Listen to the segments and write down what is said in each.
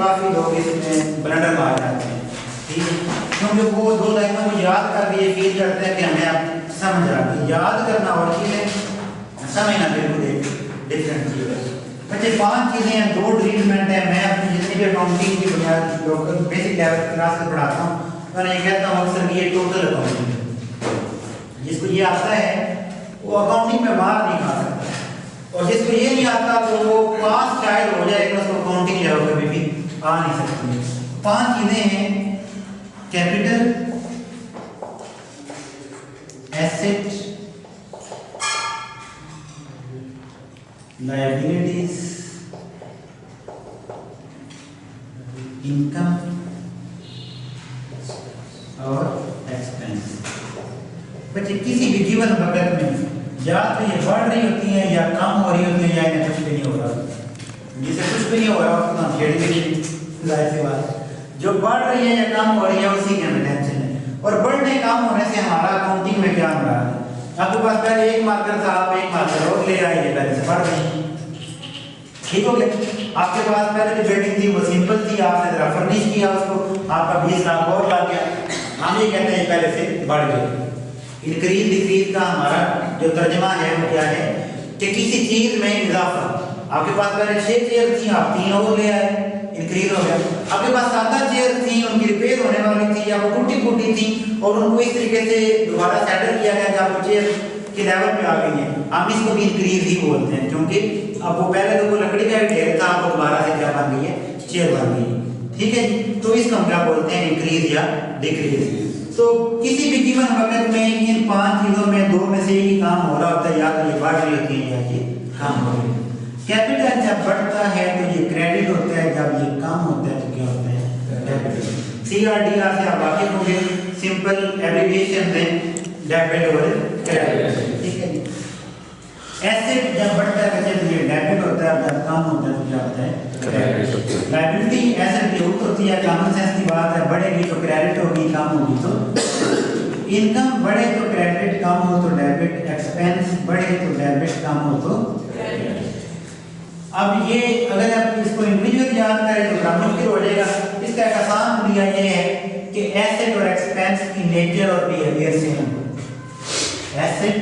काफ़ी लोग इसमें ब्लंडर मार जाते हैं, ठीक है, क्योंकि वो दो लाइनों को याद कर लिए फील करते हैं कि हमें आप समझ आ गई। याद करना और चीज़ है, समझना बिल्कुल एक डिफरेंट चीज़ है। बच्चे 5 चीज़ें हैं, 2 ट्रीटमेंट है। मैं अपनी जितनी भी अकाउंटिंग की बुनियाद लोकल बेसिक लेवल क्लास में पढ़ाता हूँ, मैं ये कहता हूँ अक्सर कि ये टोटल अकाउंटिंग है। जिसको ये आता है वो अकाउंटिंग में मार नहीं खा सकता, और जिसको ये नहीं आता तो वो पास शायद हो जाएगा, उसको अकाउंटिंग लेवल कभी भी आ नहीं सकती। 5 चीज़ें हैं, कैपिटल, एसेट, लायबिलिटीज, इनकम और एक्सपेंस। बच्चे किसी भी गिवन बकेट में या तो ये बढ़ रही होती है या कम हो रही होती है या इन्हें कुछ भी नहीं हो रहा। जिसे कुछ भी नहीं हो रहा उसको हम छेड़ भी जाहिर सी बात, जो बढ़ रही है या कम हो रही है उसी के हमें टेंशन है। और बढ़ने कम होने से हमारा अकाउंटिंग में क्या हो रहा है, आपके पास पहले एक मार्कर था, आप एक मार्कर और ले आइए, पहले से बढ़ गई, ठीक हो गया। आपके पास पहले जो बिल्डिंग थी वो सिंपल थी, आपने जरा फर्निश किया उसको, आपका 20 लाख और लग गया। हम ये कहते हैं पहले से बढ़ गए। इंक्रीज डिक्रीज का हमारा जो तर्जमा है वो क्या है कि किसी चीज में इजाफा। आपके पास पहले 6 चेयर थी, आप 3 और ले आए, इंक्रीज हो गया। आपके पास 7 चेयर थी, उनकी रिपेयर होने वाली थी या वो टूटी फूटी थी और उनको इस तरीके से दोबारा सेटल किया गया कि आप चेयर के लेवल पे आ गई है, हम इसको भी इंक्रीज ही बोलते हैं, क्योंकि अब वो पहले तो वो लकड़ी का ढेर था, आपको दोबारा से क्या बन गई है, चेयर बन गई है, ठीक है जी। तो इसको हम क्या बोलते हैं, इंक्रीज या डिक्रीज। तो किसी भी गिवन वक्त में इन 5 चीजों में 2 में से एक ही काम हो रहा होता है, या तो ये बढ़ रही होती है या ये कम हो रही है। कैपिटल जब बढ़ता है तो ये क्रेडिट होता है, जब ये कम होता है तो क्या होता है, डेबिट। CRDR से आप वाकिफ होंगे, सिंपल एब्रिविएशन है डेबिट और क्रेडिट, ठीक है जी। एसेट जब बढ़ता है तो ये डेबिट होता है, जब कम होता है तो क्या होता है, क्रेडिट होता है। लायबिलिटी एसेट की ऊपर होती है, कॉमन सेंस की बात है, बढ़ेगी तो क्रेडिट होगी, कम होगी तो। इनकम बढ़े तो क्रेडिट, कम हो तो डेबिट। एक्सपेंस बढ़े तो डेबिट, कम हो तो क्रेडिट। अब ये अगर आप इसको इंडिविजुअल याद करें तो बड़ा मुश्किल हो जाएगा। इसका एक आसान क्रिया ये है कि एसेट और एक्सपेंस की नेचर और बिहेवियर सेम है। एसेट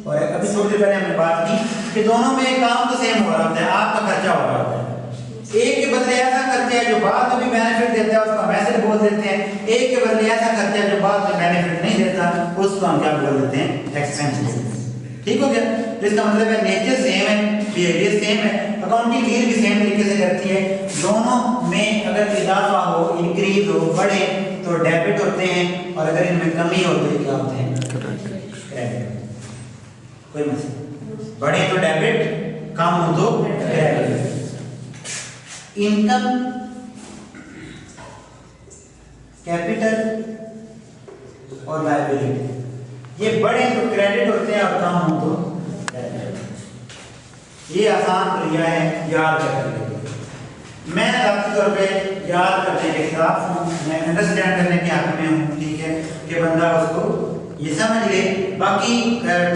और अभी थोड़ी देर पहले हमने बात की कि दोनों में काम तो सेम हो रहा होता है, आपका खर्चा हो रहा होता है। एक के बदले ऐसा खर्चा है जो बाद में भी बेनिफिट देता है, उसको हम एसेट बोल देते हैं। एक के बदले ऐसा खर्चा है जो बाद में बेनिफिट नहीं देता, उसको हम क्या बोल देते हैं, एक्सपेंस। ठीक हो गया। तो इसका मतलब है नेचर सेम है, बिहेवियर सेम है, अकाउंटिंग डील भी सेम तरीके से करती है। दोनों में अगर इजाफा हो, इंक्रीज हो, बढ़े तो डेबिट होते हैं, और अगर इनमें कमी हो तो क्या होते हैं, क्रेडिट। कोई मसला, बढ़े तो डेबिट, कम हो तो क्रेडिट। इनकम, कैपिटल और लायबिलिटी, ये बढ़े तो क्रेडिट होते हैं और कम हो तो डेबिट। ये आसान क्रिया है, याद करने के लिए। मैं आपके तौर पे याद करने के खिलाफ हूँ, मैं अंडरस्टैंड करने के हक में हूँ, ठीक है, कि बंदा उसको ये समझ ले। बाकी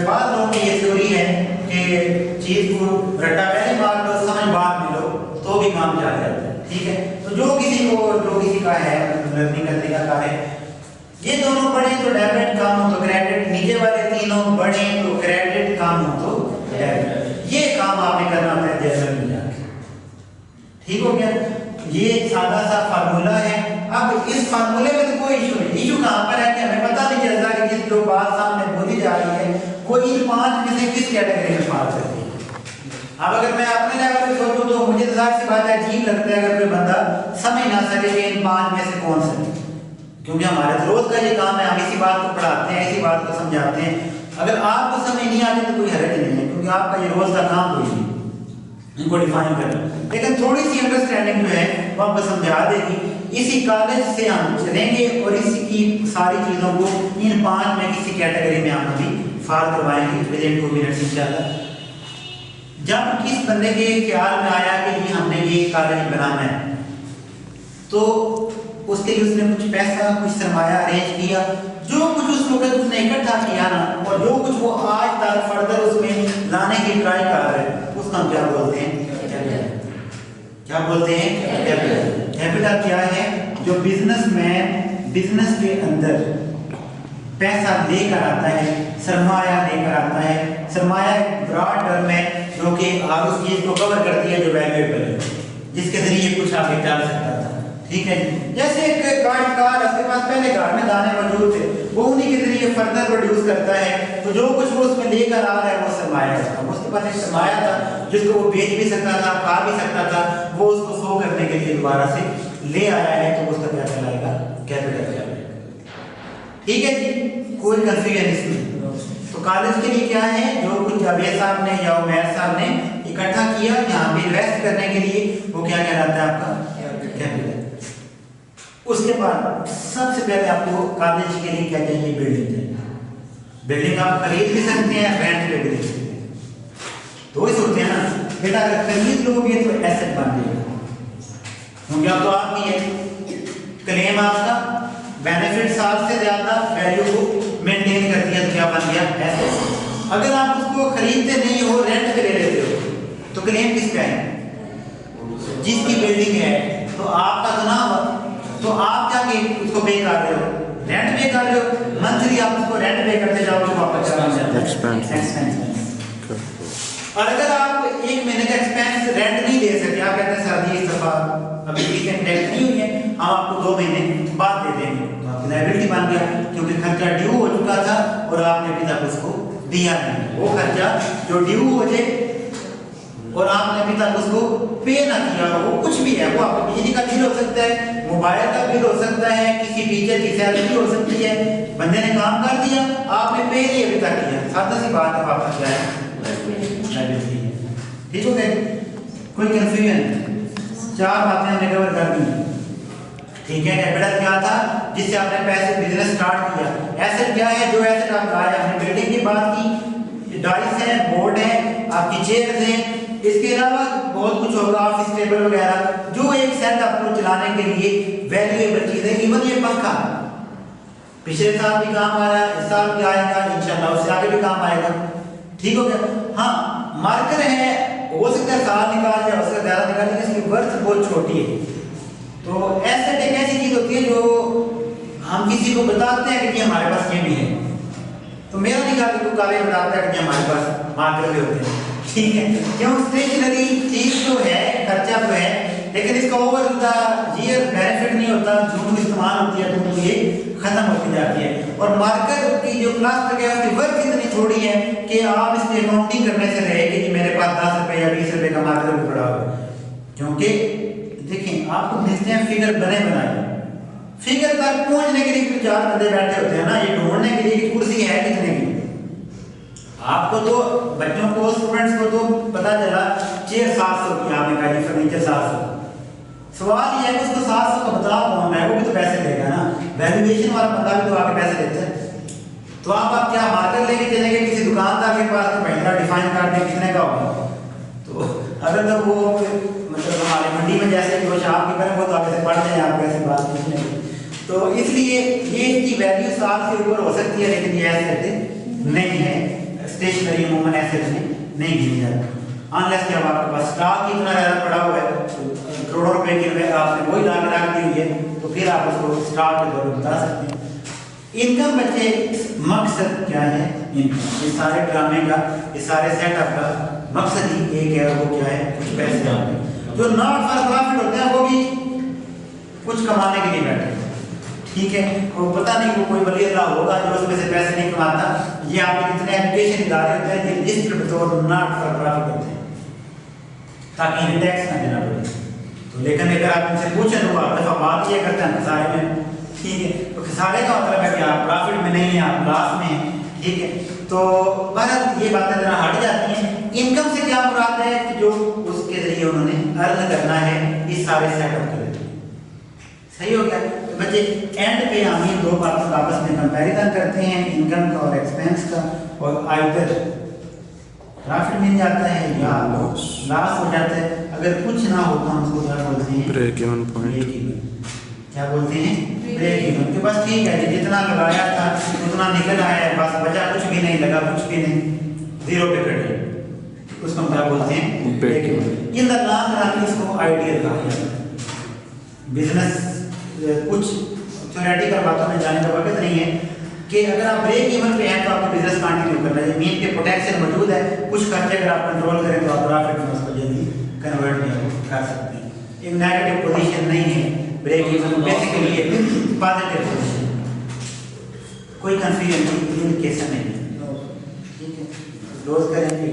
बाद लोगों की ये थ्योरी है कि चीज को रट्टा पहले मार लो, समझ बाद में लो तो भी काम चल जाता है, ठीक है। तो जो किसी का है लर्निंग करने का कार्य, ये दोनों बढ़े तो डेबिट, कम हो तो क्रेडिट। नीचे वाले तीनों बढ़े तो क्रेडिट, कम हो तो डेबिट। ये काम आपने करना होता है जर्नल में जाके, ठीक हो गया। ये सादा सा फार्मूला है। अब इस फार्मूले में तो कोई इशू नहीं, इशू कहाँ पर है कि हमें पता नहीं चलता कि जिस जो बात सामने बोली जा रही है वो इन 5 में से किस कैटेगरी में पास करती है। अब अगर मैं अपने लेवल पे सोचूं तो मुझे तो जाहिर सी बात है, अजीब लगता है अगर कोई बंदा समझ ना सके कि इन 5 में से कौन सा, क्योंकि हमारे रोज का ये काम है, हम इसी बात को पढ़ाते हैं, इसी बात को समझाते हैं। अगर आपको समझ नहीं आती तो कोई हर्ज नहीं है, क्योंकि आपका ये रोज का काम कोई नहीं इनको डिफाइन करना। लेकिन थोड़ी सी अंडरस्टैंडिंग जो है वो आपको समझा देगी। इसी कॉलेज से हम चलेंगे और इसकी सारी चीज़ों को इन 5 में किसी कैटेगरी में हम अभी फाल करवाएंगे विद इन 2 मिनट्स इंशाल्लाह। जब किस बंदे के ख्याल में आया कि जी हमने ये कॉलेज बनाना है, तो उसके लिए उसने कुछ पैसा, कुछ सरमाया अरेंज किया, जो कुछ उस वक्त उसने इकट्ठा किया ना, और जो कुछ वो आज तक फर्दर उसमें लाने की ट्राई कर रहे हैं, उसका हम क्या बोलते हैं, क्या बोलते हैं, कैपिटल क्या है? जो बिजनेसमैन बिजनेस के अंदर पैसा लेकर आता है, सरमाया लेकर आता है। सरमाया एक ब्रॉड टर्म है जो कि हर उस चीज को कवर करती है जो वैल्यूएबल है, जिसके जरिए कुछ आगे चल सकता था। ठीक है जी। जैसे एक कार उसके पास पहले घर में दाने मौजूद थे, वो उन्हीं के जरिए फर्दर प्रोड्यूस करता है, तो जो कुछ वो उसमें लेकर आ रहा है वो सरमाया है। उसके पास एक सरमाया था जिसको वो बेच भी सकता था, खा भी सकता था, वो उसको शो करने के लिए दोबारा से ले आया है, तो उसका क्या कहलाएगा? कैपिटल कहलाएगा। ठीक है जी, कोई कंफ्यूजन इसमें? तो कॉलेज के लिए क्या है, जो कुछ जावेद साहब ने या उमैर साहब ने इकट्ठा किया यहाँ पे इन्वेस्ट करने के लिए, वो क्या कहलाता है? आपका कैपिटल। उसके बाद सबसे पहले आपको कॉलेज के लिए क्या चाहिए? बिल्डिंग चाहिए। बिल्डिंग आप खरीद भी सकते हैं, रेंट पे भी दे सकते हैं। दो ही सोचते हैं ना बेटा, अगर खरीद लोगे तो एसेट बन जाएगा, क्योंकि अब तो आपकी है, क्लेम आपका, बेनिफिट साल से ज्यादा वैल्यू को मेंटेन करती है, तो क्या बन गया? एसेट। अगर आप उसको खरीदते नहीं हो, रेंट पे ले लेते हो, तो क्लेम किसका है? जिसकी बिल्डिंग है। तो आपका तो ना, तो आप क्या कि उसको पे कर रहे हो, रेंट पे कर रहे हो, मंथली आप उसको रेंट पे करते जाओ तो वापस चला जाता है एक्सपेंस। और अगर आप एक महीने का एक्सपेंस रेंट नहीं दे सकते, आप कहते हैं सर इस दफा अभी वीकेंड डेट नहीं हुई है, हम आपको 2 महीने बाद दे देंगे, तो आपकी लायबिलिटी बन गया, क्योंकि खर्चा ड्यू हो चुका था और आपने अभी तक उसको दिया नहीं। वो खर्चा जो ड्यू हो जाए और आपने अभी तक उसको पे ना किया, वो कुछ भी है, वो आपका बिजली का बिल हो सकता है, मोबाइल का बिल हो सकता है, किसी टीचर की सैलरी हो सकती है, बंदे ने काम कर दिया, आपने पे नहीं अभी तक किया, सादा सी बात है, वापस क्या है? लायबिलिटी है। ठीक हो गया? कोई कंफ्यूजन? 4 बातें हमने कवर कर दी। ठीक है, कैपिटल क्या था? जिससे आपने पैसे बिजनेस स्टार्ट किया। एसेट क्या है? जो एसेट आप लाए, हमने बिल्डिंग की बात की, डाइस है, बोर्ड है, आपकी चेयर्स हैं, इसके अलावा बहुत कुछ होगा, ऑफिस टेबल वगैरह, जो एक सेटअप को चलाने के लिए वैल्यूएबल चीज है। इवन ये पंखा पिछले साल भी काम आया, इस साल भी आएगा, इंशाल्लाह उससे आगे भी काम आएगा। ठीक हो गया? हाँ, मार्कर है, हो सकता है साल निकाल जाए, उससे ज्यादा निकाल जाए, इसकी वर्थ बहुत छोटी है। तो एसेट एक ऐसी चीज होती है जो हम किसी को बताते हैं कि हमारे पास ये भी है, तो मेरा निकाल के काले बताता है कि हमारे पास मार्कर भी होते हैं। ठीक है, क्यों? स्टेशनरी चीज तो है, खर्चा तो है, लेकिन इसका ओवर द ईयर बेनिफिट नहीं होता, जो इस्तेमाल होती है तो ये खत्म होती जाती है। और मार्कर की जो प्लास्टिक है उसकी वर्थ इतनी थोड़ी है कि आप इसकी अकाउंटिंग करने से रहे कि मेरे पास 10 रुपए या 20 रुपए का मार्कर भी पड़ा हो, क्योंकि देखें आपको मिलते हैं फिगर बने बनाए, फिगर तक पहुंचने के लिए 4 बंदे बैठे होते हैं ना, ये ढूंढने के लिए कि कुर्सी है कितने की। आपको तो बच्चों को, स्टूडेंट्स को तो पता चला चेयर 700 की, आपने कहा फर्नीचर 700। सवाल ये है कि उसको 700 का बता कौन है, वो भी तो पैसे देगा ना, वैल्यूएशन वाला बंदा भी तो आके पैसे देता है। तो आप क्या मार्कर लेके चलेंगे किसी दुकानदार के पास, तो महिला डिफाइन कर दे कितने का होगा, तो अगर तो वो मतलब हमारे मंडी में जैसे कि वो शाम की करें, वो तो आगे से पढ़ जाए, आपको ऐसी बात कुछ नहीं। तो इसलिए ये इसकी वैल्यू 7 से ऊपर हो सकती है, लेकिन ये ऐसे नहीं है, स्टेशनरी अमूमन एसेट में नहीं गिनी जाती, अनलेस कि आपके पास स्टॉक इतना ज़्यादा पड़ा हुआ है, करोड़ों रुपए की आपने वही लाके रख दी हुई है, तो फिर आप उसको स्टॉक के तौर पर बता सकते हैं। इनकम बच्चे मकसद क्या है? इनकम, इस सारे ड्रामे का, इस सारे सेटअप का मकसद ही एक है, वो क्या है? कुछ पैसे आते हैं, जो नॉट फॉर प्रॉफिट होते हैं, वो भी कुछ कमाने के लिए बैठे हैं। ठीक है, वो पता नहीं वो कोई वली अल्लाह होगा जो उसमें से पैसे नहीं कमाता। ये आपके जितने एजुकेशन इदारे होते हैं, ये लिस्ट पे तो नॉट फॉर प्रॉफिट होते हैं, ताकि इन्हें टैक्स ना देना पड़े। तो लेकिन अगर आप इनसे पूछें तो आप दफा बात ये करते हैं खसारे में। ठीक है, तो खसारे का मतलब है कि आप प्रॉफिट में नहीं है, आप लॉस में हैं। ठीक है, तो बहरहाल ये बातें जरा हट जाती हैं। इनकम से क्या मुराद है कि जो उसके जरिए उन्होंने अर्न करना है इस सारे सेटअप के जरिए। सही हो गया? तो बच्चे एंड पे हम ये 2 बातों का आपस में कंपैरिजन करते हैं, इनकम का और एक्सपेंस का, और आइदर प्रॉफिट मिल जाता है या लॉस हो जाता है। अगर कुछ ना हो तो हम उसको क्या बोलते हैं? Break even point. क्या बोलते हैं? Break even. तो बस ठीक है, जितना लगाया था उतना निकल आया है, बस बचा कुछ भी नहीं, लगा कुछ भी नहीं, 0 पे खड़े, उसको हम क्या बोलते हैं? Break even. In the long run इसको आइडियल कहा जाता है। बिजनेस कुछ थ्योरेटिकल बातों में जाने का वक्त नहीं है कि अगर आप ब्रेक इवन पे हैं तो आपको बिजनेस कंटिन्यू करना है। मीन के पोटेंशियल मौजूद है, कुछ खर्चे अगर आप कंट्रोल करें तो आप प्रॉफिट में उसको जल्दी कन्वर्ट कर सकते हैं। एक नेगेटिव पोजीशन नहीं है ब्रेक इवन, बेसिकली एक पॉजिटिव पोजीशन, कोई कंफ्यूजन नहीं, इंडिकेशन नहीं है। ठीक है, क्लोज करेंगे।